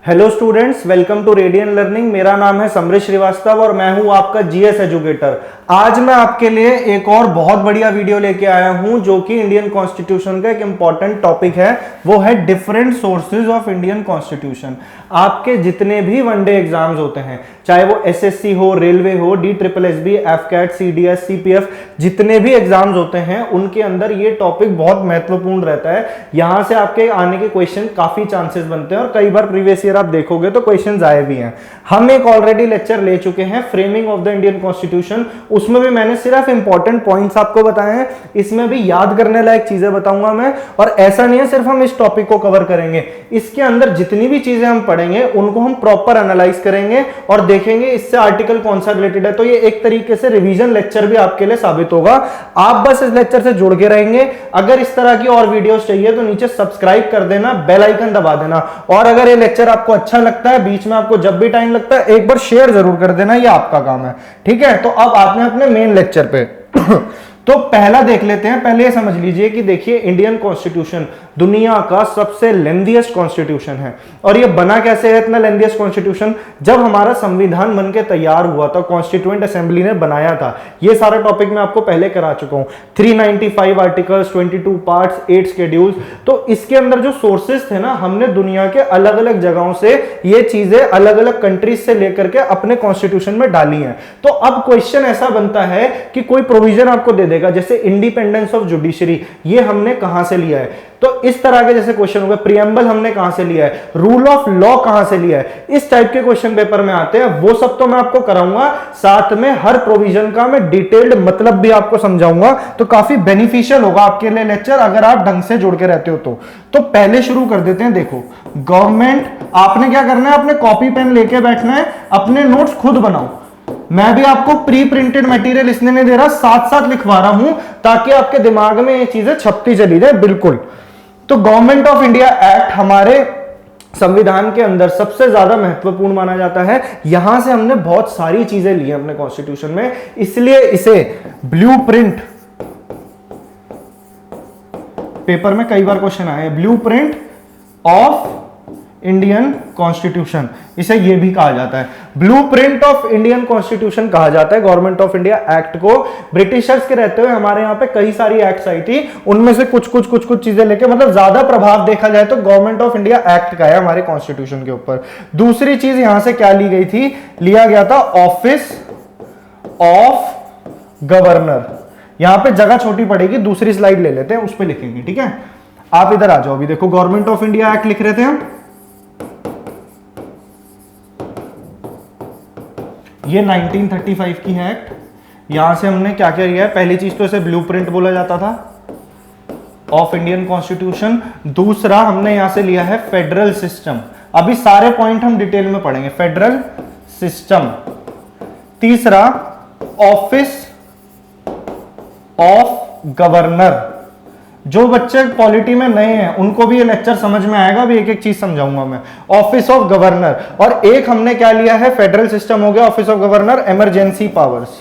Hello students, welcome to Radian Learning. मेरा नाम है समरेश श्रीवास्तव और मैं हूं आपका जीएस एजुकेटर। आज मैं आपके लिए एक और बहुत बढ़िया वीडियो लेके आया हूं जो कि इंडियन कॉन्स्टिट्यूशन का एक इंपॉर्टेंट टॉपिक है। वो है different sources of Indian constitution. आपके जितने भी वनडे एग्जाम्स होते हैं, चाहे वो एसएससी हो, रेलवे हो, DSSB, एफकैट, सीडीएस, सीपीएफ, जितने भी एग्जाम्स होते हैं उनके अंदर ये टॉपिक बहुत महत्वपूर्ण रहता है। यहां से आपके आने के क्वेश्चन काफी चांसेस बनते हैं और कई बार प्रीवियस ईयर आप देखोगे तो क्वेश्चंस आए भी हैं। हम एक ऑलरेडी लेक्चर ले चुके हैं, framing of the Indian constitution. उसमें भी मैंने सिर्फ इंपॉर्टेंट पॉइंट्स आपको बताए हैं। इसमें भी याद करने लायक चीजें बताऊंगा मैं। और ऐसा नहीं है सिर्फ हम इस टॉपिक को कवर करेंगे, इसके अंदर जितनी भी चीजें हम पढ़ेंगे उनको हम प्रॉपर एनालाइज करेंगे और देखेंगे इससे आर्टिकल कौन सा रिलेटेड है। तो ये एक तरीके से रिवीजन लेक्चर भी आपके लिए साबित होगा। आप बस इस लेक्चर से जुड़ के रहेंगे। अगर इस तरह की और वीडियोस चाहिए तो नीचे सब्सक्राइब कर देना, बेल आइकन दबा देना। और अगर ये लेक्चर आपको अच्छा लगता है, बीच में आपको जब भी टाइम लगता है, एक बार शेयर जरूर कर देना, ये आपका काम है। ठीक है, तो अब आते हैं अपने मेन लेक्चर पे। तो पहला देख लेते हैं। पहले ये समझ लीजिए कि देखिए, इंडियन कॉन्स्टिट्यूशन दुनिया का सबसे लेंथीएस्ट कॉन्स्टिट्यूशन है। और ये बना कैसे है इतना लेंथीएस्ट कॉन्स्टिट्यूशन? जब हमारा संविधान बनके तैयार हुआ था, कॉन्स्टिट्यूएंट असेंबली ने बनाया था। ये सारा टॉपिक मैं आपको पहले करा चुका हूं। 395 आर्टिकल्स, 22 पार्ट्स, 8 शेड्यूल्स। तो इसके अंदर जो सोर्सेस थे ना, हमने दुनिया के अलग अलग जगहों से ये चीजें अलग अलग कंट्रीज से लेकर के अपने कॉन्स्टिट्यूशन में डाली हैं। तो अब क्वेश्चन ऐसा बनता है कि कोई प्रोविजन आपको दे देगा, जैसे इंडिपेंडेंस ऑफ जुडिशरी, ये हमने कहां से लिया है? तो इस तरह के जैसे क्वेश्चन हो गए, प्रियम्बल हमने कहां से लिया है, रूल ऑफ लॉ कहां से लिया है, इस टाइप के क्वेश्चन पेपर में आते हैं। वो सब तो मैं आपको कराऊंगा, साथ में हर प्रोविजन का मैं डिटेल्ड मतलब भी आपको समझाऊंगा। तो काफी बेनिफिशियल होगा आपके लिए लेक्चर, अगर आप ढंग से जुड़ के रहते हो तो पहले शुरू कर देते हैं। देखो, गवर्नमेंट, आपने क्या करना है, अपने कॉपी पेन लेके बैठना है, अपने नोट्स खुद बनाओ। मैं भी आपको प्री प्रिंटेड मटेरियल इसलिए नहीं दे रहा, साथ साथ लिखवा रहा हूं ताकि आपके दिमाग में ये चीजें छपती चली जाए। बिल्कुल। तो गवर्नमेंट ऑफ इंडिया एक्ट हमारे संविधान के अंदर सबसे ज्यादा महत्वपूर्ण माना जाता है। यहां से हमने बहुत सारी चीजें ली हैं अपने कॉन्स्टिट्यूशन में, इसलिए इसे ब्लूप्रिंट, पेपर में कई बार क्वेश्चन आए, ब्लूप्रिंट ऑफ इंडियन कॉन्स्टिट्यूशन, इसे ये भी कहा जाता है। ब्लूप्रिंट ऑफ इंडियन कॉन्स्टिट्यूशन कहा जाता है गवर्नमेंट ऑफ इंडिया एक्ट को। ब्रिटिशर्स के रहते हुए हमारे यहाँ पे कई सारी एक्ट्स आई थी, उनमें से कुछ चीजें लेके, मतलब ज्यादा प्रभाव देखा जाए तो गवर्नमेंट ऑफ इंडिया एक्ट का है हमारे कॉन्स्टिट्यूशन के ऊपर। दूसरी चीज यहां से क्या ली गई थी, लिया गया था ऑफिस ऑफ गवर्नर। यहां पे जगह छोटी पड़ेगी, दूसरी स्लाइड ले लेते हैं, उस पर लिखेंगे। ठीक है, आप इधर आ जाओ। अभी देखो, गवर्नमेंट ऑफ इंडिया एक्ट लिख रहे थे हम, ये 1935 की है एक्ट। यहां से हमने क्या क्या किया है, पहली चीज तो इसे ब्लूप्रिंट बोला जाता था ऑफ इंडियन कॉन्स्टिट्यूशन। दूसरा हमने यहां से लिया है फेडरल सिस्टम। अभी सारे पॉइंट हम डिटेल में पढ़ेंगे, फेडरल सिस्टम। तीसरा ऑफिस ऑफ गवर्नर। जो बच्चे पॉलिटी में नए हैं उनको भी ये लेक्चर समझ में आएगा, भी एक एक चीज समझाऊंगा मैं। ऑफिस ऑफ गवर्नर, और एक हमने क्या लिया है, फेडरल सिस्टम हो गया, office of governor, emergency powers.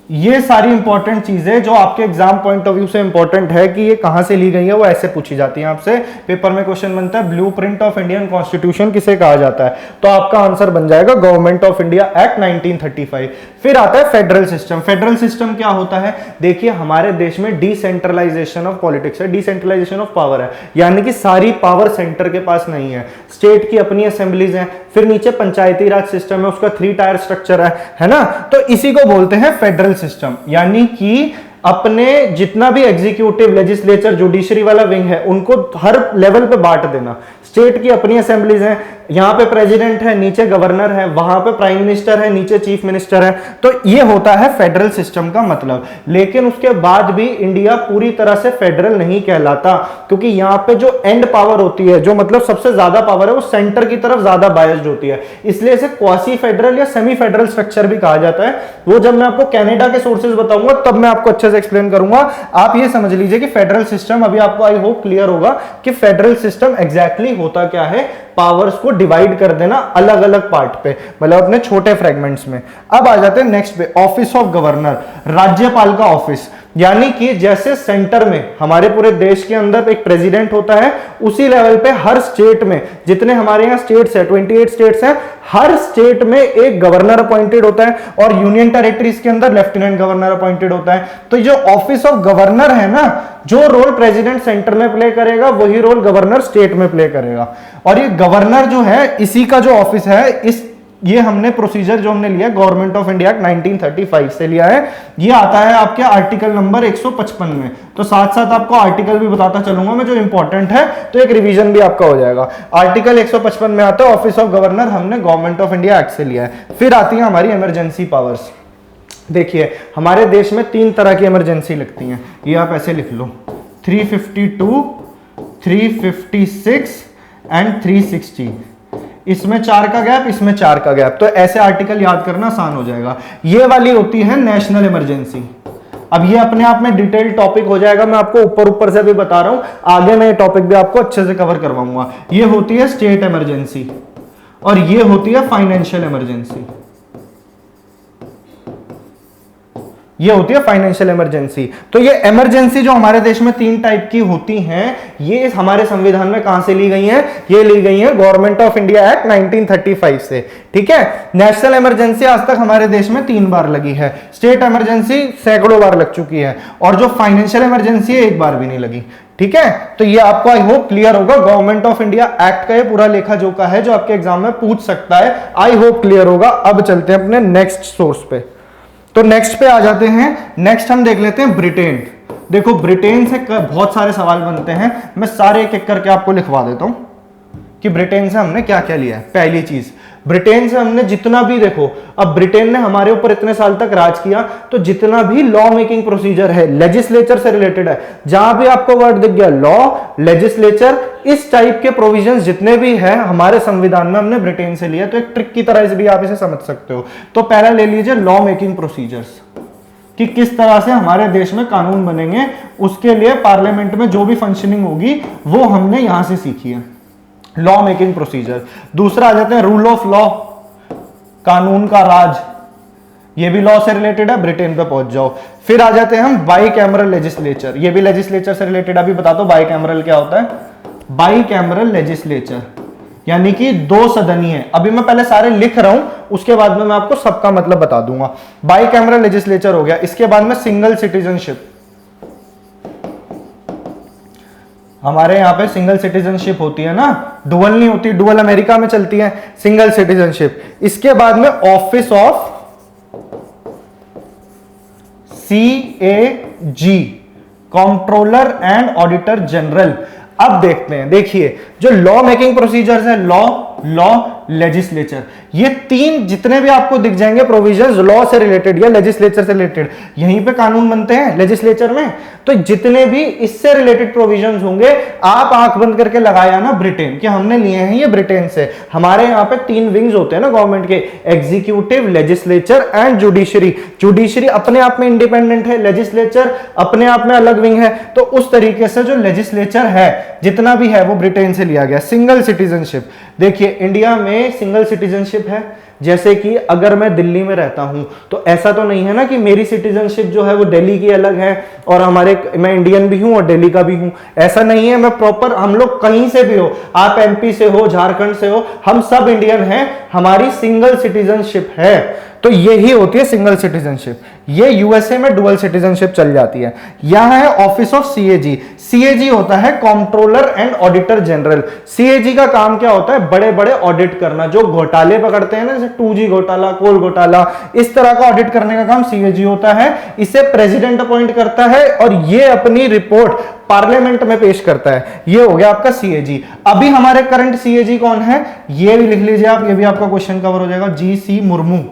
ये सारी इंपॉर्टेंट चीजें जो आपके एग्जाम पॉइंट ऑफ व्यू से इंपॉर्टेंट है कि ये कहां से ली गई है, वो ऐसे पूछी जाती है आपसे। पेपर में क्वेश्चन बनता है, ब्लूप्रिंट ऑफ इंडियन कॉन्स्टिट्यूशन किसे कहा जाता है? तो आपका आंसर बन जाएगा गवर्नमेंट ऑफ इंडिया एक्ट 1935। फिर आता है फेडरल सिस्टम। फेडरल सिस्टम क्या होता है? देखिए, हमारे देश में डिसेंट्रलाइजेशन ऑफ पॉलिटिक्स है, डिसेंट्रलाइजेशन ऑफ पावर है, यानी कि सारी पावर सेंटर के पास नहीं है। स्टेट की अपनी असेंबलीज हैं, फिर नीचे पंचायती राज सिस्टम है, उसका 3 टायर स्ट्रक्चर है ना। तो इसी को बोलते हैं फेडरल सिस्टम, यानी कि अपने जितना भी एग्जीक्यूटिव, लेजिस्लेचर, जुडिशरी वाला विंग है, उनको हर लेवल पे बांट देना। स्टेट की अपनी असेंबलीज हैं, यहां पे प्रेसिडेंट है, नीचे गवर्नर है, वहां पे प्राइम मिनिस्टर है, नीचे चीफ मिनिस्टर है। तो ये होता है फेडरल सिस्टम का मतलब। लेकिन उसके बाद भी इंडिया पूरी तरह से फेडरल नहीं कहलाता, क्योंकि यहां पे जो एंड पावर होती है, जो मतलब सबसे ज्यादा पावर है, वो सेंटर की तरफ ज्यादा बायस्ड होती है। इसलिए इसे क्वासी फेडरल या सेमी फेडरल स्ट्रक्चर भी कहा जाता है। वो जब मैं आपको कनाडा के सोर्सेज बताऊंगा तब मैं आपको अच्छे से एक्सप्लेन करूंगा। आप ये समझ लीजिए कि फेडरल सिस्टम, अभी आपको आई होप क्लियर होगा कि फेडरल सिस्टम एग्जैक्टली होता क्या है। पावर्स को डिवाइड कर देना अलग अलग पार्ट पे, मतलब अपने छोटे फ्रेगमेंट्स में। अब आ जाते हैं नेक्स्ट पे, ऑफिस ऑफ गवर्नर, राज्यपाल का ऑफिस। यानी कि जैसे सेंटर में हमारे पूरे देश के अंदर एक प्रेसिडेंट होता है, उसी लेवल पे हर स्टेट में, जितने हमारे यहाँ स्टेट्स है 28 स्टेट्स हैं, हर स्टेट में एक गवर्नर अपॉइंटेड होता है और यूनियन टेरिटरीज के अंदर लेफ्टिनेंट गवर्नर अपॉइंटेड होता है। तो जो ऑफिस ऑफ गवर्नर है ना, जो रोल प्रेसिडेंट सेंटर में प्ले करेगा वही रोल गवर्नर स्टेट में प्ले करेगा। और ये गवर्नर जो है, इसी का जो ऑफिस है, ये हमने प्रोसीजर जो हमने लिया गवर्नमेंट ऑफ इंडिया 1935 से लिया है, ये आता है आपके आर्टिकल नंबर 155 में। तो साथ साथ आपको आर्टिकल भी बताता चलूंगा मैं जो इंपॉर्टेंट है, तो एक रिवीजन भी आपका हो जाएगा। आर्टिकल 155 में आता है ऑफिस ऑफ गवर्नर, हमने गवर्नमेंट ऑफ इंडिया एक्ट से लिया है। फिर आती है हमारी इमरजेंसी पावर्स। देखिए हमारे देश में 3 तरह की इमरजेंसी लगती हैं, ये आप ऐसे लिख लो, 352, 356 एंड 360। इसमें 4 का गैप, इसमें 4 का गैप, तो ऐसे आर्टिकल याद करना आसान हो जाएगा। ये वाली होती है नेशनल इमरजेंसी। अब ये अपने आप में डिटेल टॉपिक हो जाएगा, मैं आपको ऊपर से भी बता रहा हूं, आगे मैं ये टॉपिक भी आपको अच्छे से कवर करवाऊंगा। ये होती है स्टेट इमरजेंसी और ये होती है फाइनेंशियल इमरजेंसी। ये होती है फाइनेंशियल इमरजेंसी। तो ये इमरजेंसी जो हमारे देश में 3 टाइप की होती हैं, ये हमारे संविधान में कहां से ली गई हैं? ये ली गई हैं गवर्नमेंट ऑफ इंडिया एक्ट 1935 से। ठीक है, नेशनल इमरजेंसी आज तक हमारे देश में 3 बार लगी है, स्टेट इमरजेंसी सैकड़ों बार लग चुकी है, और जो फाइनेंशियल इमरजेंसी है 1 बार भी नहीं लगी। ठीक है, तो ये आपको आई होप क्लियर होगा। गवर्नमेंट ऑफ इंडिया एक्ट का ये पूरा लेखा जोखा है जो आपके एग्जाम में पूछ सकता है, आई होप क्लियर होगा। अब चलते हैं अपने नेक्स्ट सोर्स पे। तो नेक्स्ट पे आ जाते हैं। नेक्स्ट हम देख लेते हैं ब्रिटेन। देखो ब्रिटेन से बहुत सारे सवाल बनते हैं, मैं सारे एक एक करके आपको लिखवा देता हूं कि ब्रिटेन से हमने क्या क्या लिया है। पहली चीज, ब्रिटेन से हमने जितना भी, देखो अब ब्रिटेन ने हमारे ऊपर इतने साल तक राज किया, तो जितना भी लॉ मेकिंग प्रोसीजर है लेजिस्लेचर से रिलेटेड है, जहां भी आपको वर्ड दिख गया लॉ, लेजिस्लेचर, इस टाइप के प्रोविजंस जितने भी हैं हमारे संविधान में हमने ब्रिटेन से लिया। तो एक ट्रिक की तरह से भी आप इसे समझ सकते हो। तो पहला ले लीजिए लॉ मेकिंग प्रोसीजर्स, कि किस तरह से हमारे देश में कानून बनेंगे, उसके लिए पार्लियामेंट में जो भी फंक्शनिंग होगी वो हमने यहां से सीखी है, लॉ मेकिंग प्रोसीजर। दूसरा आ जाते हैं रूल ऑफ लॉ, कानून का राज, ये भी लॉ से रिलेटेड है, ब्रिटेन पे पहुंच जाओ। फिर आ जाते हैं हम बाई कैमरल लेजिस्लेचर, ये भी लेजिस्लेचर से रिलेटेड। अभी बता दो बाई कैमरल क्या होता है? बाई कैमरल लेजिस्लेचर यानी कि 2 सदनीय। अभी मैं पहले सारे लिख रहा हूं, उसके बाद में मैं आपको सबका मतलब बता दूंगा। बाई कैमरल लेजिस्लेचर हो गया। इसके बाद में सिंगल सिटीजनशिप, हमारे यहाँ पे सिंगल सिटीजनशिप होती है ना, डुअल नहीं होती, डुअल अमेरिका में चलती है, सिंगल सिटीजनशिप। इसके बाद में office of CAG, controller and auditor general. अब देखते हैं, देखिए जो लॉ मेकिंग प्रोसीजर्स है, लॉ लेजिस्लेचर, ये 3 जितने भी आपको दिख जाएंगे प्रोविजंस लॉ से रिलेटेड या लेजिस्लेचर से रिलेटेड, यहीं पे कानून बनते हैं लेजिस्लेचर में। तो जितने भी इससे रिलेटेड प्रोविजंस होंगे, आप आंख बंद करके लगाया ना ब्रिटेन, कि हमने लिए हैं ये ब्रिटेन से। हमारे यहाँ पे 3 विंग्स होते हैं ना गवर्नमेंट के, executive, legislature and judiciary. Judiciary अपने आप में इंडिपेंडेंट है, लेजिस्लेचर अपने आप में अलग विंग है। तो उस तरीके से जो लेजिस्लेचर है जितना भी है वो ब्रिटेन से लिया गया। सिंगल सिटीजनशिप, देखिए इंडिया में सिंगल सिटीजनशिप है। जैसे कि अगर मैं दिल्ली में रहता हूं तो ऐसा तो नहीं है ना कि मेरी सिटीजनशिप जो है वो दिल्ली की अलग है और मैं इंडियन भी हूं और दिल्ली का भी हूं, ऐसा नहीं है। मैं प्रॉपर, हम लोग कहीं से भी हो, आप MP से हो, झारखंड से हो, हम सब इंडियन हैं, हमारी सिंगल सिटीजनशिप है। तो यही होती है सिंगल सिटीजनशिप। ये USA में डुअल सिटीजनशिप चल जाती है। यहां है ऑफिस ऑफ CAG। CAG होता है controller and auditor general. CAG का काम क्या होता है? बड़े बड़े ऑडिट करना, जो घोटाले पकड़ते हैं ना, जैसे 2G घोटाला, कोल घोटाला, इस तरह का ऑडिट करने का काम CAG होता है। इसे प्रेसिडेंट अपॉइंट करता है और ये अपनी रिपोर्ट पार्लियामेंट में पेश करता है। ये हो गया आपका CAG। अभी हमारे करंट CAG कौन है ये भी लिख लीजिए आप, ये भी आपका क्वेश्चन कवर हो जाएगा। GC मुर्मू,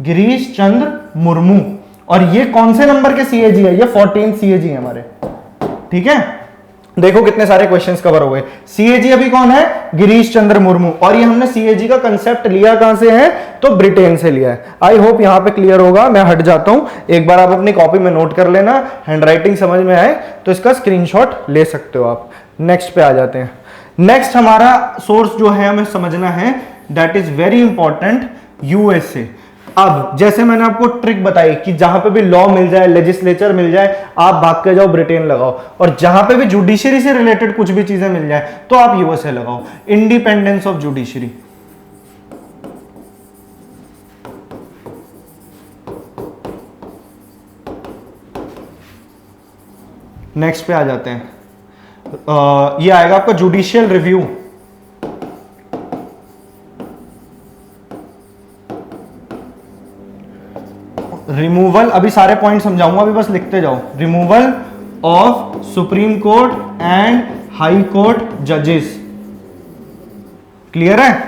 गिरीश चंद्र मुर्मू। और ये कौन से नंबर के CAG है? ये 14 CAG है हमारे। ठीक है, देखो कितने सारे क्वेश्चंस कवर हो गए। CAG अभी कौन है? गिरीश चंद्र मुर्मू। और ये हमने CAG का कंसेप्ट लिया कहां से है? तो ब्रिटेन से लिया है। आई होप यहां पे क्लियर होगा। मैं हट जाता हूं, एक बार आप अपनी कॉपी में नोट कर लेना, हैंडराइटिंग समझ में आए तो इसका स्क्रीनशॉट ले सकते हो आप। नेक्स्ट पे आ जाते हैं। नेक्स्ट हमारा सोर्स जो है हमें समझना है, that is very important, USA। अब जैसे मैंने आपको ट्रिक बताई कि जहां पे भी लॉ मिल जाए, लेजिस्लेचर मिल जाए, आप भाग के जाओ ब्रिटेन लगाओ, और जहां पे भी जुडिशरी से रिलेटेड कुछ भी चीजें मिल जाए तो आप यूएसए लगाओ। इंडिपेंडेंस ऑफ जुडिशरी, नेक्स्ट पे आ जाते हैं। ये आएगा आपका जुडिशियल रिव्यू। रिमूवल, अभी सारे पॉइंट समझाऊंगा, अभी बस लिखते जाओ। Removal of supreme court and high court जजेस, क्लियर है।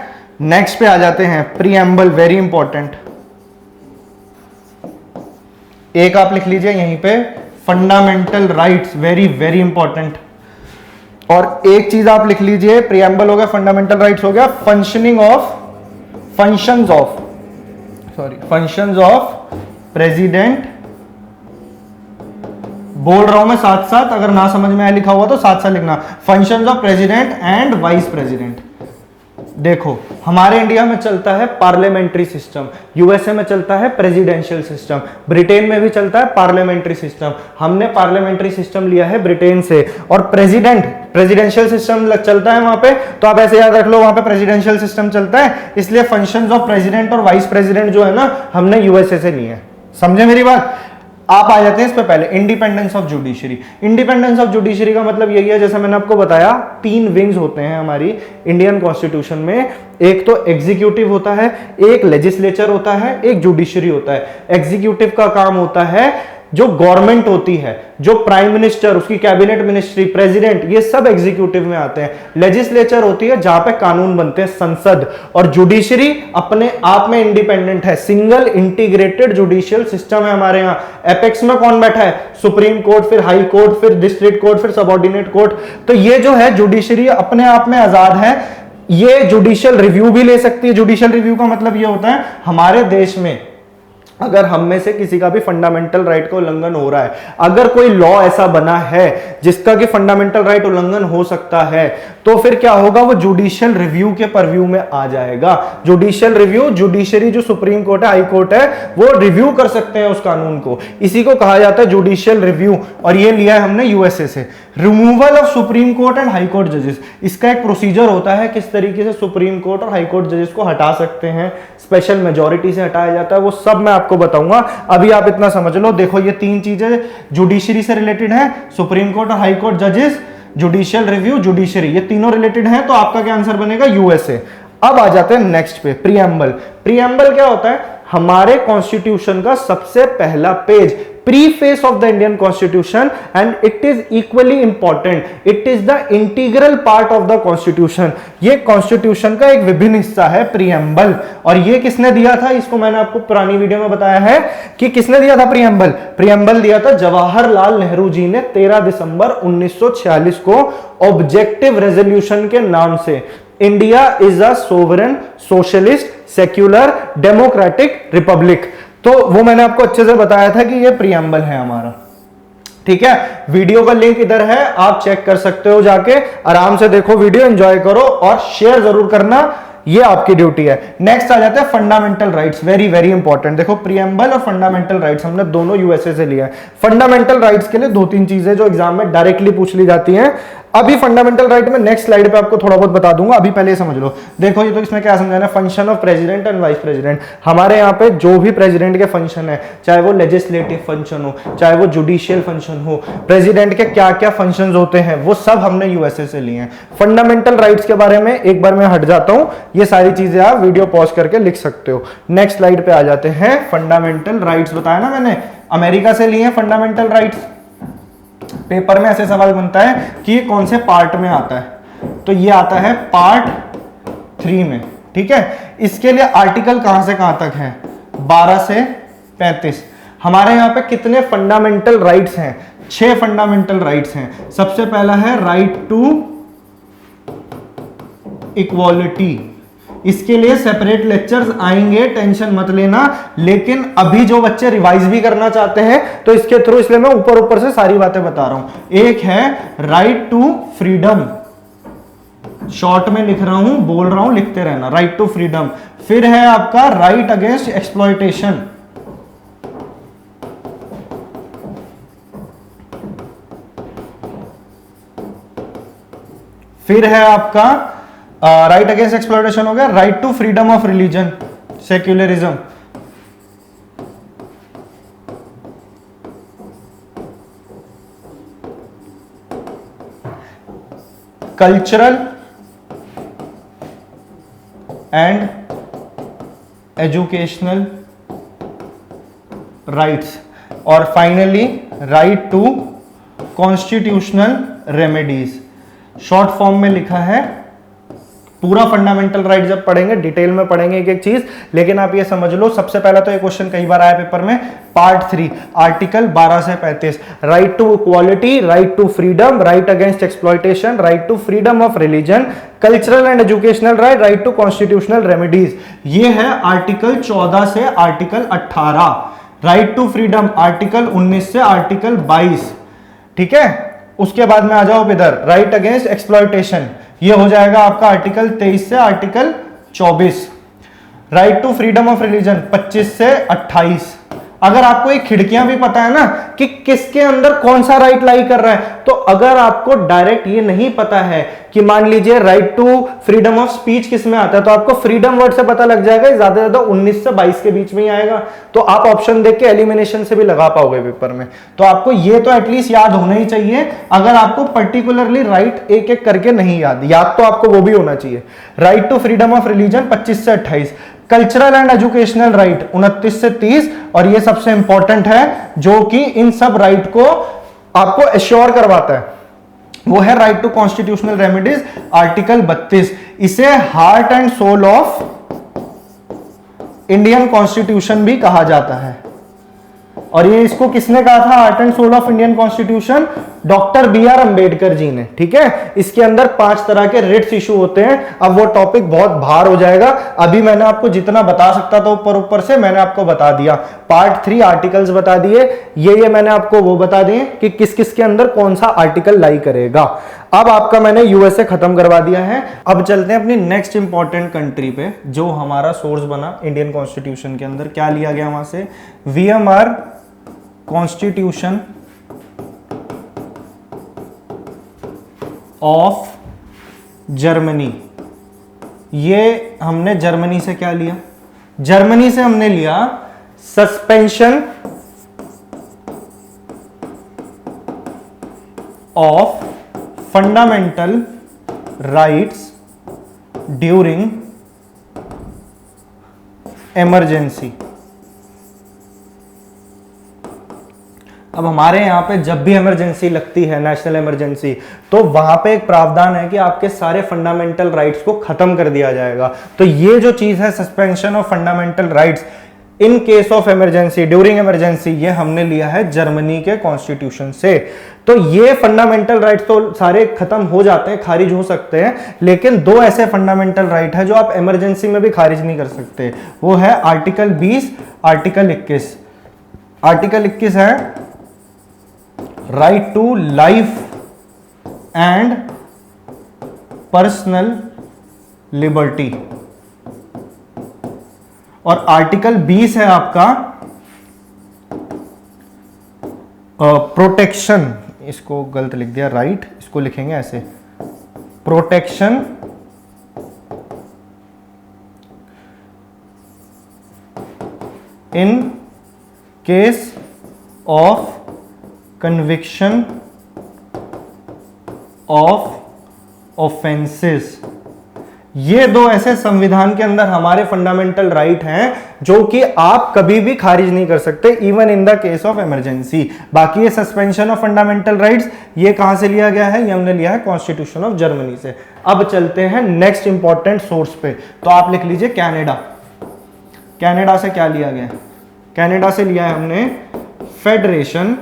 नेक्स्ट पे आ जाते हैं प्रीएम्बल, वेरी इंपॉर्टेंट। एक आप लिख लीजिए यहीं पे, fundamental rights, very very important. और एक चीज आप लिख लीजिए, प्रीएम्बल हो गया, फंडामेंटल राइट्स हो गया, फंक्शंस ऑफ प्रेसिडेंट। बोल रहा हूं मैं साथ साथ, अगर ना समझ में आया लिखा हुआ तो साथ साथ लिखना, functions of president and vice president. देखो हमारे इंडिया में चलता है पार्लियामेंट्री सिस्टम, यूएसए में चलता है प्रेसिडेंशियल सिस्टम, ब्रिटेन में भी चलता है पार्लियामेंट्री सिस्टम। हमने पार्लियामेंट्री सिस्टम लिया है ब्रिटेन से, और प्रेसिडेंशियल सिस्टम चलता है वहां पे, तो आप ऐसे याद रख लो वहां पे प्रेसिडेंशियल सिस्टम चलता है, इसलिए फंक्शंस ऑफ प्रेसिडेंट और वाइस प्रेसिडेंट जो है ना, हमने यूएसए से लिए है। समझे मेरी बात। आप आ जाते हैं इस पे पहले, independence of judiciary. Independence of judiciary का मतलब यही है, जैसे मैंने आपको बताया, 3 विंग्स होते हैं हमारी इंडियन कॉन्स्टिट्यूशन में। एक तो एग्जीक्यूटिव होता है, एक लेजिस्लेचर होता है, एक जुडिशरी होता है। एग्जीक्यूटिव का काम होता है जो गवर्नमेंट होती है, जो प्राइम मिनिस्टर, उसकी कैबिनेट मिनिस्ट्री, प्रेसिडेंट, ये सब एग्जीक्यूटिव में आते हैं। लेजिस्लेचर होती है जहां पे कानून बनते हैं, संसद। और जुडिशरी अपने आप में इंडिपेंडेंट है, सिंगल इंटीग्रेटेड जुडिशियल सिस्टम है हमारे यहाँ। एपेक्स में कौन बैठा है? सुप्रीम कोर्ट, फिर हाई कोर्ट, फिर डिस्ट्रिक्ट कोर्ट, फिर सबऑर्डिनेट कोर्ट। तो ये जो है जुडिशरी अपने आप में आजाद है। ये जुडिशियल रिव्यू भी ले सकती है। जुडिशियल रिव्यू का मतलब ये होता है, हमारे देश में अगर हम में से किसी का भी फंडामेंटल राइट का उल्लंघन हो रहा है, अगर कोई लॉ ऐसा बना है जिसका कि फंडामेंटल राइट उल्लंघन हो सकता है, तो फिर क्या होगा, वो जुडिशियल रिव्यू के परव्यू में आ जाएगा। जुडिशियल रिव्यू, जुडिशरी जो सुप्रीम कोर्ट है, हाई कोर्ट है, वो रिव्यू कर सकते हैं उस कानून को, इसी को कहा जाता है जुडिशियल रिव्यू। और ये लिया है हमने यूएसए से। Removal of supreme court and high court जजेस, इसका एक प्रोसीजर होता है किस तरीके से सुप्रीम कोर्ट और हाई कोर्ट जजेस को हटा सकते हैं, स्पेशल मेजॉरिटी से हटाया जाता है, वो सब मैं आपको बताऊंगा। अभी आप इतना समझ लो। देखो ये 3 चीजें जुडिशरी से रिलेटेड है, सुप्रीम कोर्ट और हाई कोर्ट जजेस, जुडिशियल रिव्यू, जुडिशरी, ये तीनों रिलेटेड है। तो आपका क्या आंसर बनेगा? यूएसए। अब आ जाते हैं नेक्स्ट पे, प्रीएम्बल। प्रीएम्बल क्या होता है? हमारे कॉन्स्टिट्यूशन का सबसे पहला page, preface of the Indian constitution, and it is equally important, it is the integral part of the constitution. ये कॉन्स्टिट्यूशन का एक विभिन्न हिस्सा है प्रीएम्बल। और ये किसने दिया था? इसको मैंने आपको पुरानी वीडियो में बताया है कि किसने दिया था प्रीएम्बल। प्रीएम्बल दिया था जवाहरलाल नेहरू जी ने 13 दिसंबर 1946 को, ऑब्जेक्टिव रेजोल्यूशन के नाम से। India is a sovereign, socialist, secular, democratic Republic. तो वो मैंने आपको अच्छे से बताया था कि ये प्रीएम्बल है हमारा। ठीक है, वीडियो का लिंक इधर है, आप चेक कर सकते हो, जाके आराम से देखो वीडियो, एंजॉय करो और शेयर जरूर करना, ये आपकी ड्यूटी है। नेक्स्ट आ जाता है fundamental rights, very very important. देखो प्रीएम्बल और फंडामेंटल राइट्स हमने दोनों यूएसए से लिया है। फंडामेंटल राइट्स के लिए 2-3 चीजें जो एग्जाम में डायरेक्टली पूछ ली जाती हैं। अभी फंडामेंटल राइट में नेक्स्ट स्लाइड पे आपको थोड़ा बहुत बता दूंगा, अभी पहले समझ लो। देखो ये तो इसमें क्या समझाना है, function of president and vice president. हमारे यहाँ पे जो भी प्रेसिडेंट के फंक्शन है, चाहे वो लेजिस्लेटिव फंक्शन हो, चाहे वो जुडिशियल फंक्शन हो, प्रेसिडेंट के क्या क्या फंक्शंस होते हैं, वो सब हमने यूएसए से लिए हैं। फंडामेंटल राइट्स के बारे में एक बार मैं हट जाता हूं, ये सारी चीजें आप वीडियो पॉज करके लिख सकते हो। नेक्स्ट स्लाइड पे आ जाते हैं। फंडामेंटल राइट्स बताया ना मैंने, अमेरिका से लिए हैं फंडामेंटल राइट्स। पेपर में ऐसे सवाल बनता है कि ये कौन से पार्ट में आता है, तो ये आता है पार्ट 3 में। ठीक है, इसके लिए आर्टिकल कहां से कहां तक है? 12 से 35। हमारे यहां पे कितने फंडामेंटल राइट्स हैं? 6 फंडामेंटल राइट्स हैं। सबसे पहला है राइट टू इक्वालिटी। इसके लिए सेपरेट लेक्चर्स आएंगे, टेंशन मत लेना। लेकिन अभी जो बच्चे रिवाइज भी करना चाहते हैं तो इसके थ्रू, इसलिए मैं ऊपर ऊपर से सारी बातें बता रहा हूं। एक है राइट टू फ्रीडम, शॉर्ट में लिख रहा हूं, बोल रहा हूं, लिखते रहना। Right to freedom. फिर है आपका राइट अगेंस्ट एक्सप्लॉयटेशन। फिर है आपका राइट अगेंस्ट एक्सप्लॉयटेशन हो गया, right to freedom of religion, secularism. Cultural and educational rights. और finally right to constitutional remedies. Short form में लिखा है। पूरा फंडामेंटल राइट जब पढ़ेंगे डिटेल में पढ़ेंगे एक एक चीज, लेकिन आप ये समझ लो सबसे पहले तो ये क्वेश्चन कई बार आया पेपर में, पार्ट 3 आर्टिकल 12 से 35, right to equality, right to freedom, right against exploitation, right to freedom of religion, cultural and educational right, right to constitutional remedies. ये है आर्टिकल 14 से article 18। Right to freedom article 19 से article 22। ठीक है, उसके बाद में आ जाओ इधर, राइट अगेंस्ट एक्सप्लॉयटेशन, ये हो जाएगा आपका आर्टिकल 23 से article 24। Right to freedom of religion 25 से 28। अगर आपको ये खिड़कियां भी पता है ना कि किसके अंदर कौन सा राइट लाई कर रहा है, तो अगर आपको डायरेक्ट ये नहीं पता है कि मान लीजिए right to freedom of speech किस में आता है, तो आपको फ्रीडम वर्ड से पता लग जाएगा, ज्यादा से ज्यादा 19 से 22 के बीच में ही आएगा। तो आप ऑप्शन देख के एलिमिनेशन से भी लगा पाओगे पेपर में। तो आपको ये तो एटलीस्ट याद होना ही चाहिए, अगर आपको पर्टिकुलरली राइट एक एक करके नहीं याद तो आपको वो भी होना चाहिए। Right to freedom of religion 25 से 28, कल्चरल एंड एजुकेशनल राइट 29 से 30, और ये सबसे इंपॉर्टेंट है जो कि इन सब राइट को आपको एश्योर करवाता है, वो है right to constitutional remedies article 32। इसे heart and soul of Indian constitution भी कहा जाता है। और ये इसको किसने कहा था, heart and soul of Indian constitution? Doctor BR Ambedkar ji ने। ठीक है, इसके अंदर 5 तरह के रिट्स इशू होते हैं। अब वो टॉपिक बहुत भार हो जाएगा, अभी मैंने आपको जितना बता सकता था ऊपर ऊपर से मैंने आपको बता दिया। पार्ट 3 आर्टिकल्स बता दिए, ये मैंने आपको वो बता दिए कि किस किस के अंदर कौन सा आर्टिकल लाई करेगा। अब आपका मैंने यूएसए खत्म करवा दिया है। अब चलते हैं अपनी नेक्स्ट इंपॉर्टेंट कंट्री पे, जो हमारा सोर्स बना इंडियन कॉन्स्टिट्यूशन के अंदर। क्या लिया गया वहां से? VMR constitution of Germany. ये हमने जर्मनी से क्या लिया? जर्मनी से हमने लिया suspension of fundamental rights during emergency. अब हमारे यहां पे जब भी इमरजेंसी लगती है, नेशनल इमरजेंसी, तो वहां पे एक प्रावधान है कि आपके सारे फंडामेंटल राइट्स को खत्म कर दिया जाएगा। तो ये जो चीज है suspension of fundamental rights in case of emergency, during emergency, ये हमने लिया है जर्मनी के कॉन्स्टिट्यूशन से। तो ये फंडामेंटल राइट्स तो सारे खत्म हो जाते हैं, खारिज हो सकते हैं, लेकिन 2 ऐसे फंडामेंटल राइट है जो आप इमरजेंसी में भी खारिज नहीं कर सकते। वो है आर्टिकल 20, आर्टिकल 21। आर्टिकल 21 है right to life and personal liberty, और आर्टिकल 20 है आपका प्रोटेक्शन, इसको गलत लिख दिया, राइट, इसको लिखेंगे ऐसे, protection in case of conviction of offences. ये 2 ऐसे संविधान के अंदर हमारे फंडामेंटल राइट हैं जो कि आप कभी भी खारिज नहीं कर सकते, even in the case of emergency. बाकी ये सस्पेंशन ऑफ फंडामेंटल राइट्स, ये कहां से लिया गया है? ये हमने लिया है कॉन्स्टिट्यूशन ऑफ जर्मनी से। अब चलते हैं नेक्स्ट इंपॉर्टेंट सोर्स पे, तो आप लिख लीजिए कनाडा। कनाडा से क्या लिया गया? कनाडा से लिया है हमने federation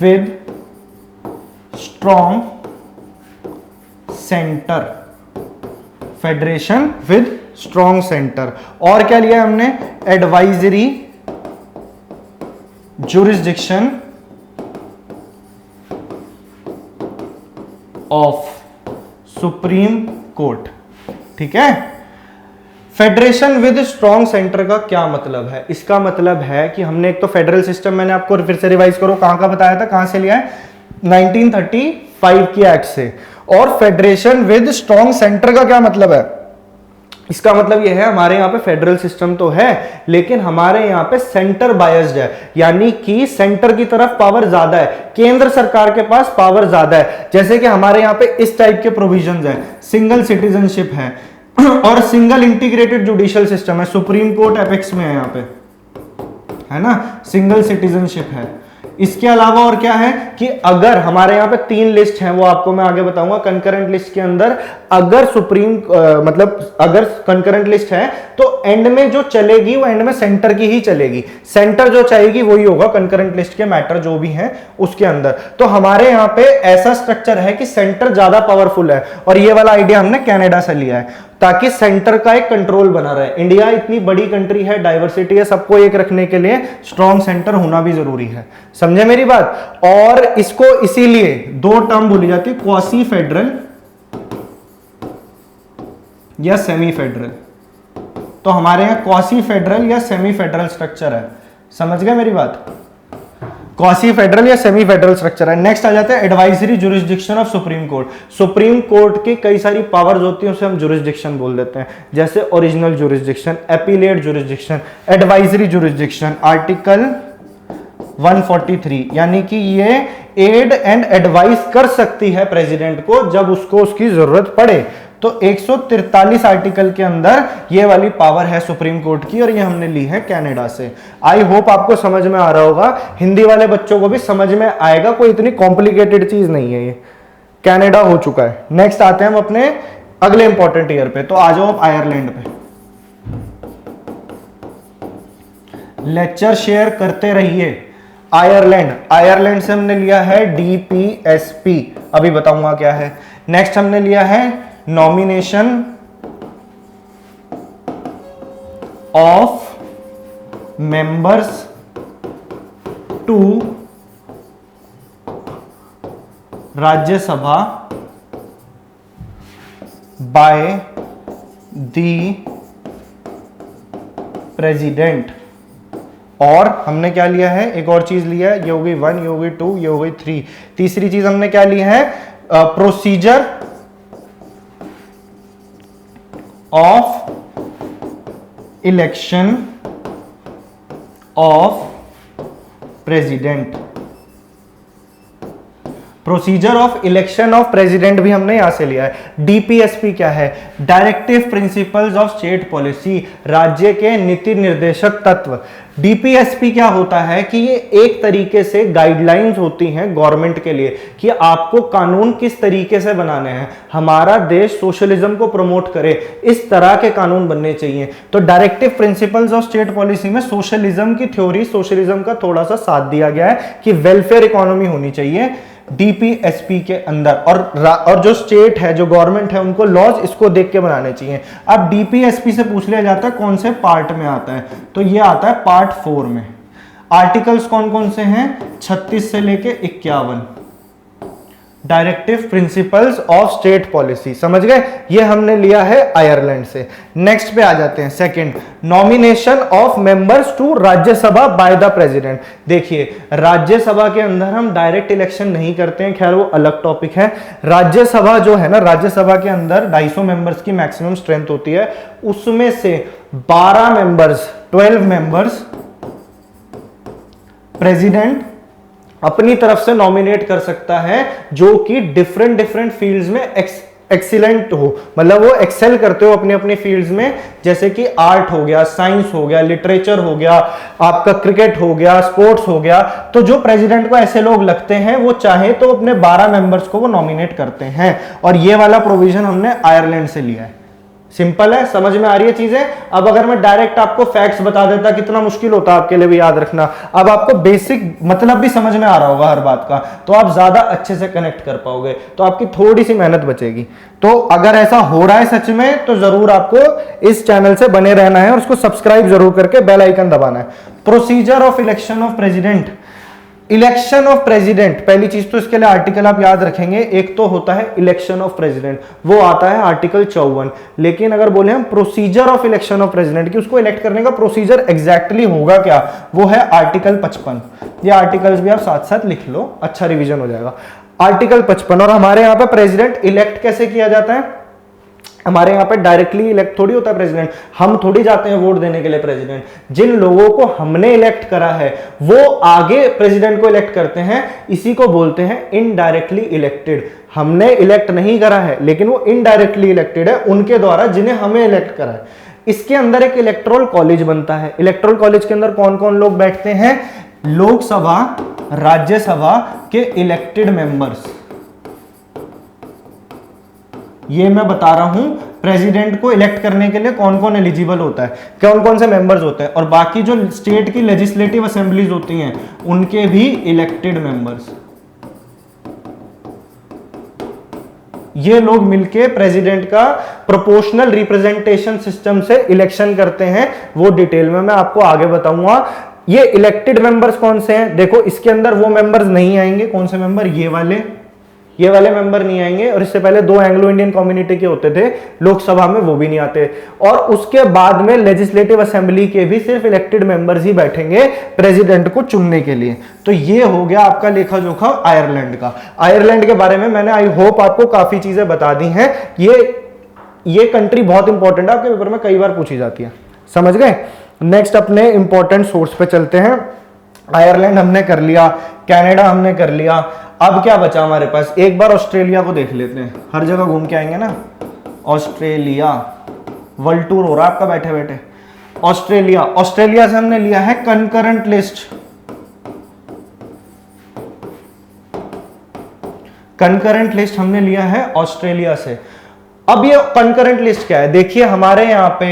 with strong centre, federation with strong centre. और क्या लिया हमने? Advisory jurisdiction of supreme court. ठीक है। फेडरेशन विद स्ट्रॉन्ग सेंटर का क्या मतलब है? इसका मतलब है कि हमने एक तो फेडरल सिस्टम, मैंने आपको फिर से रिवाइज करो कहां का बताया था, कहां से लिया है, 1935 की एक्ट से। और फेडरेशन विद स्ट्रॉन्ग सेंटर का क्या मतलब है? इसका मतलब यह है हमारे यहां पे फेडरल सिस्टम तो है लेकिन हमारे यहां पे सेंटर बायस्ड है, यानी कि सेंटर की तरफ पावर ज्यादा है, केंद्र सरकार के पास पावर ज्यादा है। जैसे कि हमारे यहां पे इस टाइप के प्रोविजंस है, सिंगल सिटीजनशिप है और सिंगल इंटीग्रेटेड जुडिशियल सिस्टम है, सुप्रीम कोर्ट एपेक्स में है यहां पे, है ना, सिंगल सिटीजनशिप है। इसके अलावा और क्या है कि अगर हमारे यहां पे 3 लिस्ट हैं, वो आपको मैं आगे बताऊंगा। कंकरेंट लिस्ट के अंदर अगर मतलब अगर कंकरेंट लिस्ट है तो एंड में जो चलेगी वो एंड में सेंटर की ही चलेगी, सेंटर जो चाहेगी वही होगा कंकरेंट लिस्ट के मैटर जो भी हैं उसके अंदर। तो हमारे यहां पे ऐसा स्ट्रक्चर है कि सेंटर ज्यादा पावरफुल है और ये वाला आइडिया हमने कनाडा से लिया है ताकि सेंटर का एक कंट्रोल बना रहे। इंडिया इतनी बड़ी कंट्री है, डाइवर्सिटी है, सबको एक रखने के लिए स्ट्रॉन्ग सेंटर होना भी जरूरी है। समझे मेरी बात? और इसको इसीलिए 2 टर्म बोली जाती है, क्वासी फेडरल या सेमी फेडरल। तो हमारे यहां क्वासी फेडरल या सेमी फेडरल स्ट्रक्चर है। समझ गए मेरी बात? क्वासी फेडरल या सेमी फेडरल स्ट्रक्चर है। नेक्स्ट आ जाता है advisory jurisdiction of supreme court. Supreme court की कई सारी पावर्स होती हैं, उसे हम जुरिस्डिक्शन बोल देते हैं, जैसे original jurisdiction, appellate jurisdiction, advisory jurisdiction. Article 143 यानी कि ये एड एंड एडवाइस कर सकती है प्रेसिडेंट को जब उसको उसकी जरूरत पड़े। तो 143 आर्टिकल के अंदर ये वाली पावर है सुप्रीम कोर्ट की और ये हमने ली है कनाडा से। आई होप आपको समझ में आ रहा होगा, हिंदी वाले बच्चों को भी समझ में आएगा, कोई इतनी कॉम्प्लिकेटेड चीज नहीं है, ये कनाडा हो चुका है। नेक्स्ट आते हैं हम अपने अगले इंपॉर्टेंट ईयर पे। तो आ जाओ आप आयरलैंड पे, लेक्चर शेयर करते रहिए। आयरलैंड से हमने लिया है डीपीएसपी, अभी बताऊंगा क्या है। नेक्स्ट हमने लिया है nomination of members to Rajya Sabha by the president. और हमने क्या लिया है, एक और चीज लिया है, ये हो गई 1, ये हो गई 2, ये हो गई 3। तीसरी चीज हमने क्या ली है, procedure of election of president. Procedure of election of president भी हमने यहां से लिया है। डीपीएसपी क्या है, directive principles of state policy, राज्य के नीति निर्देशक तत्व। डीपीएसपी क्या होता है कि ये एक तरीके से गाइडलाइंस होती हैं गवर्नमेंट के लिए कि आपको कानून किस तरीके से बनाने हैं। हमारा देश सोशलिज्म को प्रमोट करे, इस तरह के कानून बनने चाहिए। तो directive principles of state policy में सोशलिज्म की थ्योरी, सोशलिज्म का थोड़ा सा साथ दिया गया है कि वेलफेयर इकोनॉमी होनी चाहिए डीपीएसपी के अंदर, और जो स्टेट है, जो गवर्नमेंट है, उनको लॉज इसको देख के बनाने चाहिए। अब डीपीएसपी से पूछ लिया जाता है कौन से पार्ट में आता है, तो ये आता है पार्ट 4 में। आर्टिकल्स कौन कौन से हैं, 36 से लेके 51। Directive principles of state policy, समझ गए? ये हमने लिया है आयरलैंड से। नेक्स्ट पे आ जाते हैं, second, nomination of members to Rajya Sabha by the president. देखिए, राज्यसभा के अंदर हम डायरेक्ट इलेक्शन नहीं करते हैं, खैर वो अलग टॉपिक है। राज्यसभा जो है ना, राज्यसभा के अंदर 250 मेंबर्स की मैक्सिमम स्ट्रेंथ होती है, उसमें से 12 मेंबर्स, 12 मेंबर्स प्रेसिडेंट अपनी तरफ से नॉमिनेट कर सकता है, जो कि डिफरेंट फील्ड्स में एक्सीलेंट हो, मतलब वो एक्सेल करते हो अपनी अपनी फील्ड्स में, जैसे कि आर्ट हो गया, साइंस हो गया, लिटरेचर हो गया, आपका क्रिकेट हो गया, स्पोर्ट्स हो गया। तो जो प्रेसिडेंट को ऐसे लोग लगते हैं, वो चाहे तो अपने 12 मेंबर्स को वो नॉमिनेट करते हैं, और ये वाला प्रोविजन हमने आयरलैंड से लिया है। सिंपल है, समझ में आ रही है चीजें? अब अगर मैं डायरेक्ट आपको फैक्ट्स बता देता, कितना मुश्किल होता आपके लिए भी याद रखना। अब आपको बेसिक मतलब भी समझ में आ रहा होगा हर बात का, तो आप ज्यादा अच्छे से कनेक्ट कर पाओगे, तो आपकी थोड़ी सी मेहनत बचेगी। तो अगर ऐसा हो रहा है सच में, तो जरूर आपको इस चैनल से बने रहना है और उसको सब्सक्राइब जरूर करके बेल आइकन दबाना है। Procedure of election of president, election of president, पहली चीज तो इसके लिए आर्टिकल आप याद रखेंगे, एक तो होता है इलेक्शन ऑफ प्रेसिडेंट, वो आता है आर्टिकल 54। लेकिन अगर बोले हम procedure of election of president कि उसको इलेक्ट करने का प्रोसीजर एग्जैक्टली होगा क्या, वो है आर्टिकल 55। ये आर्टिकल्स भी आप साथ साथ लिख लो, अच्छा रिवीजन हो जाएगा। आर्टिकल 55। और हमारे यहाँ पे प्रेसिडेंट इलेक्ट कैसे किया जाता है, हमारे यहाँ पे डायरेक्टली इलेक्ट थोड़ी होता है प्रेसिडेंट, हम थोड़ी जाते हैं वोट देने के लिए प्रेसिडेंट। जिन लोगों को हमने इलेक्ट करा है वो आगे प्रेसिडेंट को इलेक्ट करते हैं, इसी को बोलते हैं इनडायरेक्टली इलेक्टेड। हमने इलेक्ट नहीं करा है लेकिन वो इनडायरेक्टली इलेक्टेड है उनके द्वारा जिन्हें हमें इलेक्ट करा है। इसके अंदर एक इलेक्टोरल कॉलेज बनता है। इलेक्टोरल कॉलेज के अंदर कौन कौन लोग बैठते हैं, लोकसभा राज्यसभा के इलेक्टेड मेंबर्स। ये मैं बता रहा हूं प्रेसिडेंट को इलेक्ट करने के लिए कौन कौन एलिजिबल होता है, कौन कौन से मेंबर्स होते हैं, और बाकी जो स्टेट की लेजिस्लेटिव असेंबलीज होती हैं उनके भी इलेक्टेड मेंबर्स। ये लोग मिलके प्रेसिडेंट का प्रोपोर्शनल रिप्रेजेंटेशन सिस्टम से इलेक्शन करते हैं। वो डिटेल में मैं आपको आगे बताऊंगा। ये इलेक्टेड मेंबर्स कौन से हैं, देखो इसके अंदर वो मेंबर्स नहीं आएंगे, कौन से मेंबर, ये वाले मेंबर नहीं आएंगे। और इससे पहले 2 एंग्लो इंडियन कम्युनिटी के होते थे लोकसभा में, वो भी नहीं आते। और उसके बाद में लेजिस्लेटिव असेंबली के भी सिर्फ इलेक्टेड मेंबर्स ही बैठेंगे प्रेसिडेंट को चुनने के लिए। तो ये हो गया आपका लेखा जोखा आयरलैंड का। आयरलैंड के बारे में मैंने आई होप आपको काफी चीजें बता दी हैं। ये कंट्री बहुत इंपॉर्टेंट है, आपके पेपर में कई बार पूछी जाती है, समझ गए। नेक्स्ट अपने इंपॉर्टेंट सोर्स पे चलते हैं। आयरलैंड हमने कर लिया, कनाडा हमने कर लिया, अब क्या बचा हमारे पास, एक बार ऑस्ट्रेलिया को देख लेते हैं, हर जगह घूम के आएंगे ना। ऑस्ट्रेलिया, वर्ल्ड टूर हो रहा है आपका बैठे बैठे। ऑस्ट्रेलिया से हमने लिया है कंकरेंट लिस्ट। कंकरेंट लिस्ट हमने लिया है ऑस्ट्रेलिया से। अब ये कंकरेंट लिस्ट क्या है, देखिए हमारे यहाँ पे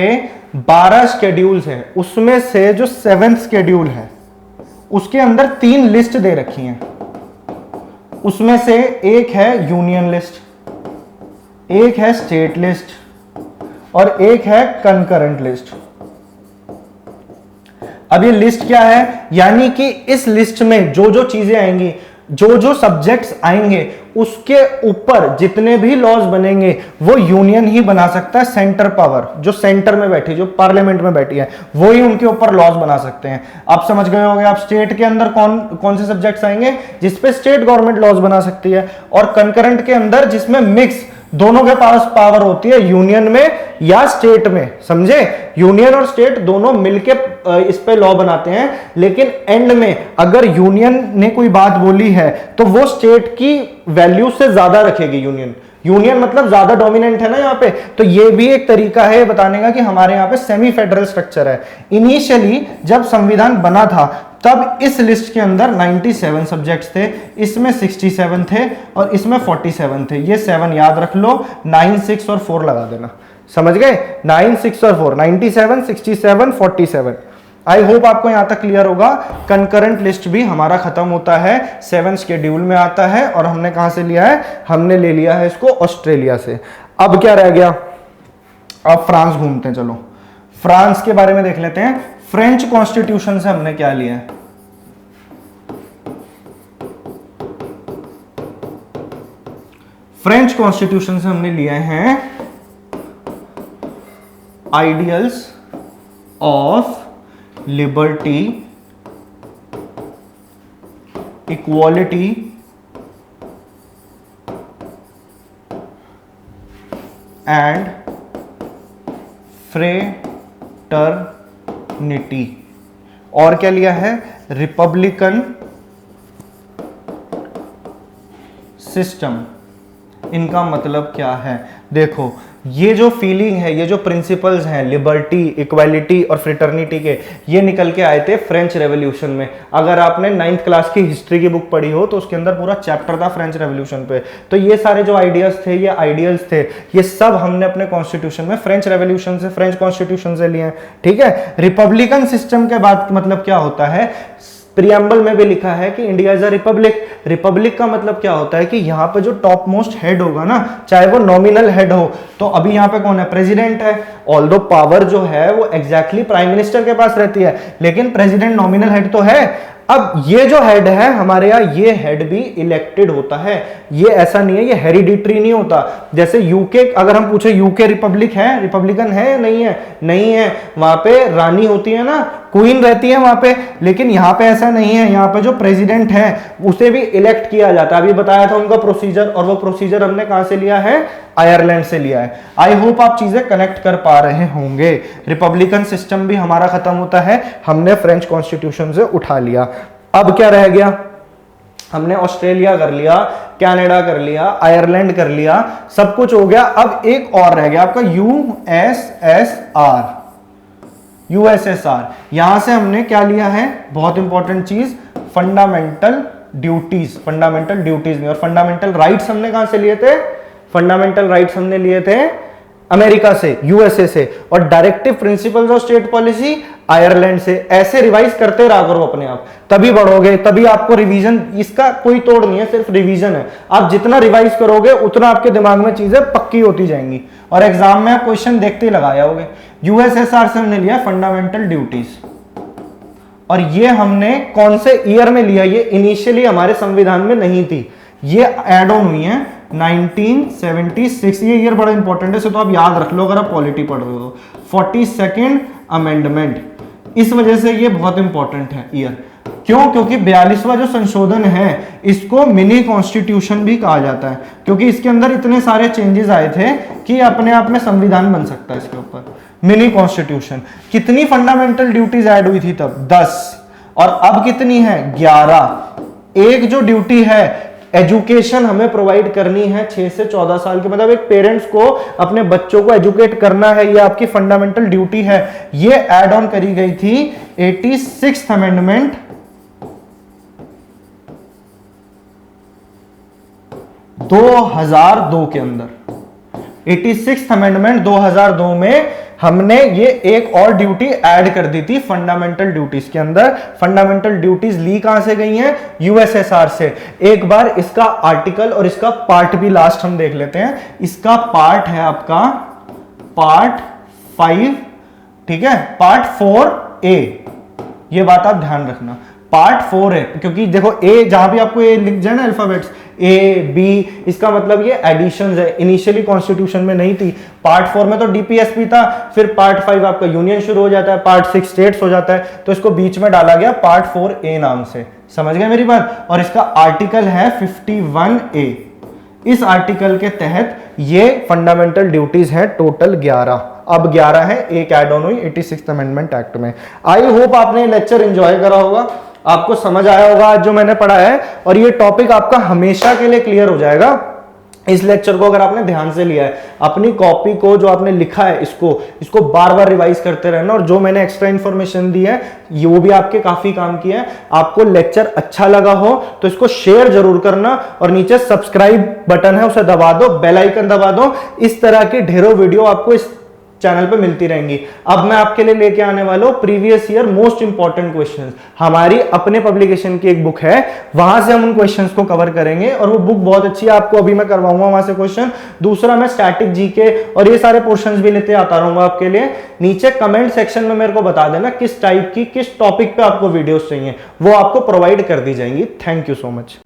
12 शेड्यूल्स हैं, उसमें से जो 7th शेड्यूल है उसके अंदर 3 लिस्ट दे रखी हैं। उसमें से एक है यूनियन लिस्ट, एक है स्टेट लिस्ट और एक है कंकरेंट लिस्ट। अब ये लिस्ट क्या है, यानी कि इस लिस्ट में जो जो चीजें आएंगी, जो जो सब्जेक्ट्स आएंगे, उसके ऊपर जितने भी लॉज बनेंगे वो यूनियन ही बना सकता है। सेंटर पावर, जो सेंटर में बैठी, जो पार्लियामेंट में बैठी है, वो ही उनके ऊपर लॉज बना सकते हैं। आप समझ गए होंगे, आप स्टेट के अंदर कौन कौन से सब्जेक्ट्स आएंगे जिसपे स्टेट गवर्नमेंट लॉज बना सकती है, और कंकरेंट के अंदर जिसमें मिक्स दोनों के पास पावर होती है, यूनियन में या स्टेट में, समझे। यूनियन और स्टेट दोनों मिलके इस पे लॉ बनाते हैं, लेकिन एंड में अगर यूनियन ने कोई बात बोली है तो वो स्टेट की वैल्यू से ज्यादा रखेगी। यूनियन मतलब ज्यादा डोमिनेंट है ना यहाँ पे। तो ये भी एक तरीका है बताने का कि हमारे यहाँ पे सेमी फेडरल स्ट्रक्चर है। इनिशियली जब संविधान बना था तब इस लिस्ट के अंदर 97 सब्जेक्ट्स थे, इसमें 67 थे और इसमें 47 थे। ये 7 याद रख लो, 9, 6 और 4 लगा देना, समझ गए। 9, 6 और 4, 97, 67, 47। आई होप आपको यहां तक क्लियर होगा। कंकरेंट लिस्ट भी हमारा खत्म होता है, 7th शेड्यूल में आता है। और हमने कहां से लिया है, हमने ले लिया है इसको ऑस्ट्रेलिया से। अब क्या रह गया, अब फ्रांस घूमते हैं। चलो फ्रांस के बारे में देख लेते हैं। फ्रेंच कॉन्स्टिट्यूशन से हमने क्या लिया है, फ्रेंच कॉन्स्टिट्यूशन से हमने लिए हैं ideals of liberty, equality and fraternity. और क्या लिया है, रिपब्लिकन सिस्टम। इनका मतलब क्या है, देखो ये जो फीलिंग है, ये जो प्रिंसिपल्स हैं लिबर्टी, इक्वालिटी और फ्रेटर्निटी के, ये निकल के आए थे फ्रेंच रेवोल्यूशन में। अगर आपने 9th क्लास की हिस्ट्री की बुक पढ़ी हो तो उसके अंदर पूरा चैप्टर था फ्रेंच रेवोल्यूशन पे। तो ये सारे जो आइडियाज थे, ये आइडियल्स थे, ये सब हमने अपने कॉन्स्टिट्यूशन में फ्रेंच रेवोल्यूशन से, फ्रेंच कॉन्स्टिट्यूशन से लिए हैं, ठीक है। रिपब्लिकन सिस्टम के बाद मतलब क्या होता है, प्रियम्बल में भी लिखा है कि India is a republic. Republic का मतलब क्या होता है कि यहाँ पे जो टॉप मोस्ट हेड होगा ना, चाहे वो नॉमिनल हेड हो, तो अभी यहाँ पे कौन है, प्रेसिडेंट है। ऑल्दो पावर जो है वो एग्जैक्टली प्राइम मिनिस्टर के पास रहती है, लेकिन प्रेसिडेंट नॉमिनल हेड तो है। अब ये जो हेड है हमारे यहाँ, ये हेड भी इलेक्टेड होता है, ये ऐसा नहीं है, ये हेरिडिटरी नहीं होता। जैसे यूके, अगर हम पूछे यूके रिपब्लिक है, रिपब्लिकन है या नहीं है, नहीं है, वहां पे रानी होती है ना, क्वीन रहती है वहां पे, लेकिन यहाँ पे ऐसा नहीं है। यहाँ पे जो प्रेसिडेंट है उसे भी इलेक्ट किया जाता है। अभी बताया था उनका प्रोसीजर, और वो प्रोसीजर हमने कहां से लिया है, आयरलैंड से लिया है। आई होप आप चीजें कनेक्ट कर पा रहे होंगे। रिपब्लिकन सिस्टम भी हमारा खत्म होता है, हमने फ्रेंच कॉन्स्टिट्यूशन से उठा लिया। अब क्या रह गया, हमने ऑस्ट्रेलिया कर लिया, कनाडा कर लिया, आयरलैंड कर लिया, सब कुछ हो गया। अब एक और रह गया आपका यूएसएसआर। यहां से हमने क्या लिया है, बहुत इंपॉर्टेंट चीज, फंडामेंटल ड्यूटीज। फंडामेंटल ड्यूटीज नहीं, और फंडामेंटल राइट्स हमने कहां से लिए थे, फंडामेंटल राइट्स हमने लिए थे अमेरिका से, यूएसए से, और directive principles of state policy Ireland से। ऐसे रिवाइज करते रहा करो अपने आप, तभी बढ़ोगे, तभी आपको रिवीजन, इसका कोई तोड़ नहीं है, सिर्फ रिवीजन है। आप जितना रिवाइज करोगे उतना आपके दिमाग में चीजें पक्की होती जाएंगी, और एग्जाम में आप क्वेश्चन देखते ही लगाए होगे। यूएसएसआर से हमने लिया फंडामेंटल ड्यूटीज, और ये हमने कौन से ईयर में लिया, ये इनिशियली हमारे संविधान में नहीं थी, ये एड ऑन हुई है 1976। ये ईयर बड़ा इंपॉर्टेंट है, इसे तो आप याद रख लो अगर आप पॉलिटी पढ़ रहे हो। 42nd अमेंडमेंट, इस वजह से ये बहुत इंपॉर्टेंट है ईयर। क्यों, क्योंकि 42वां जो संशोधन है इसको मिनी कॉन्स्टिट्यूशन भी कहा जाता है, क्योंकि इसके अंदर इतने सारे चेंजेस आए थे कि अपने आप में संविधान बन सकता है इसके ऊपर, मिनी कॉन्स्टिट्यूशन। कितनी फंडामेंटल ड्यूटीज ऐड हुई थी तब, 10, और अब कितनी है, 11। एक जो ड्यूटी है, एजुकेशन हमें प्रोवाइड करनी है 6 से 14 साल के, मतलब एक पेरेंट्स को अपने बच्चों को एजुकेट करना है, ये आपकी फंडामेंटल ड्यूटी है। ये ऐड ऑन करी गई थी 86th अमेंडमेंट 2002 के अंदर। 86th अमेंडमेंट 2002 में हमने ये एक और ड्यूटी ऐड कर दी थी फंडामेंटल ड्यूटीज के अंदर। फंडामेंटल ड्यूटीज ली कहां से गई हैं, यूएसएसआर से। एक बार इसका आर्टिकल और इसका पार्ट भी लास्ट हम देख लेते हैं। इसका पार्ट है आपका पार्ट 5, ठीक है, पार्ट 4A, ये बात आप ध्यान रखना, पार्ट 4 है, क्योंकि देखो ए, जहां भी आपको ए लिख जाए ना अल्फाबेट्स, ए बी, इसका मतलब ये एडिशंस है, इनिशियली कॉन्स्टिट्यूशन में नहीं थी। पार्ट 4 में तो डीपीएसपी था, फिर पार्ट 5 आपका यूनियन शुरू हो जाता है, पार्ट 6 स्टेट्स हो जाता है, तो इसको बीच में डाला गया पार्ट 4A नाम से। समझ गए मेरी बात। और इसका आर्टिकल है 51A। इस आर्टिकल के तहत ये फंडामेंटल ड्यूटीज है टोटल 11, अब 11 है, एक एड ऑन हुई 86th अमेंडमेंट एक्ट में। आई होप आपने ये लेक्चर एंजॉय करा होगा, आपको समझ आया होगा आज जो मैंने पढ़ा है, और ये टॉपिक आपका हमेशा के लिए क्लियर हो जाएगा। इस लेक्चर को अगर आपने ध्यान से लिया है, अपनी कॉपी को जो आपने लिखा है इसको बार बार रिवाइज करते रहना, और जो मैंने एक्स्ट्रा इन्फॉर्मेशन दी है ये वो भी आपके काफी काम की है। आपको लेक्चर अच्छा लगा हो तो इसको शेयर जरूर करना, और नीचे सब्सक्राइब बटन है उसे दबा दो, बेल आइकन दबा दो। इस तरह की ढेरों वीडियो आपको इस चैनल पे मिलती रहेंगी। अब मैं आपके लिए लेके आने वाला हूं previous year most important questions. हमारी अपने पब्लिकेशन की एक बुक है, वहां से हम उन क्वेश्चंस को कवर करेंगे, और वो बुक बहुत अच्छी है, आपको अभी मैं करवाऊंगा वहां से क्वेश्चन। दूसरा, मैं स्टैटिक जीके और ये सारे पोर्शंस भी लेते आता रहूंगा आपके लिए। नीचे कमेंट सेक्शन में मेरे को बता देना किस टाइप की, किस टॉपिक पे आपको वीडियोस चाहिए, वो आपको प्रोवाइड कर दी जाएंगी। Thank you so much.